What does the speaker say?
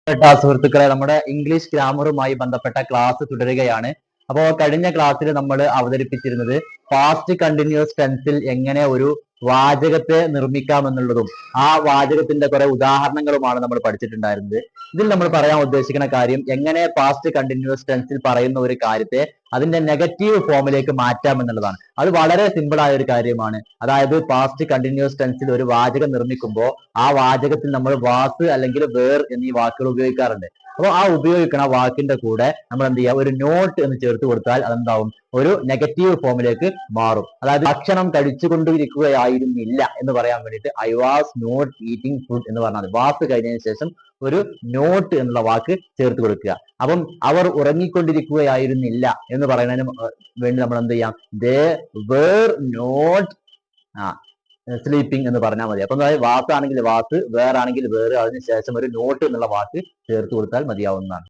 സുഹൃത്തുക്കളെ, നമ്മുടെ ഇംഗ്ലീഷ് ഗ്രാമറുമായി ബന്ധപ്പെട്ട ക്ലാസ് തുടരുകയാണ്. അപ്പോൾ കഴിഞ്ഞ ക്ലാസ്സിൽ നമ്മൾ അവതരിപ്പിച്ചിരുന്നത് പാസ്റ്റ് കണ്ടിന്യൂസ് ടെൻസിൽ എങ്ങനെ ഒരു വാചകത്തെ നിർമ്മിക്കാം എന്നുള്ളതും ആ വാചകത്തിന്റെ കുറെ ഉദാഹരണങ്ങളുമാണ് നമ്മൾ പഠിച്ചിട്ടുണ്ടായിരുന്നത്. ഇതിൽ നമ്മൾ പറയാൻ ഉദ്ദേശിക്കുന്ന കാര്യം എങ്ങനെ പാസ്റ്റ് കണ്ടിന്യൂസ് ടെൻസിൽ പറയുന്ന ഒരു കാര്യത്തെ അതിന്റെ നെഗറ്റീവ് ഫോമിലേക്ക് മാറ്റാം എന്നുള്ളതാണ്. അത് വളരെ സിമ്പിൾ ആയ ഒരു കാര്യമാണ്. അതായത് പാസ്റ്റ് കണ്ടിന്യൂസ് ടെൻസിൽ ഒരു വാചകം നിർമ്മിക്കുമ്പോൾ ആ വാചകത്തിൽ നമ്മൾ വാസ് അല്ലെങ്കിൽ വേർ എന്നീ വാക്കുകൾ ഉപയോഗിക്കാറുണ്ട്. അപ്പോൾ ആ ഉപയോഗിക്കുന്ന വാക്കിന്റെ കൂടെ നമ്മൾ എന്ത് ചെയ്യുക, ഒരു നോട്ട് എന്ന് ചേർത്ത് കൊടുത്താൽ അതെന്താവും, ഒരു നെഗറ്റീവ് ഫോമിലേക്ക് മാറും. അതായത് ഭക്ഷണം കഴിച്ചുകൊണ്ടിരിക്കുകയായിരുന്നില്ല എന്ന് പറയാൻ വേണ്ടിയിട്ട് I was not eating food എന്ന് പറഞ്ഞാൽ വാസ് കഴിഞ്ഞതിന് ശേഷം ഒരു നോട്ട് എന്നുള്ള വാക്ക് ചേർത്ത് കൊടുക്കുക. അപ്പം അവർ ഉറങ്ങിക്കൊണ്ടിരിക്കുകയായിരുന്നില്ല എന്ന് പറയുന്നതിന് വേണ്ടി നമ്മൾ എന്ത് ചെയ്യാം, ദേ വേർ നോട്ട് സ്ലീപ്പിംഗ് എന്ന് പറഞ്ഞാൽ മതി. അപ്പം വാസ് ആണെങ്കിൽ വാസ്, വേർ ആണെങ്കിൽ വേർ, അതിന് ശേഷം ഒരു നോട്ട് എന്നുള്ള വാക്ക് ചേർത്ത് കൊടുത്താൽ മതിയാവുന്നതാണ്.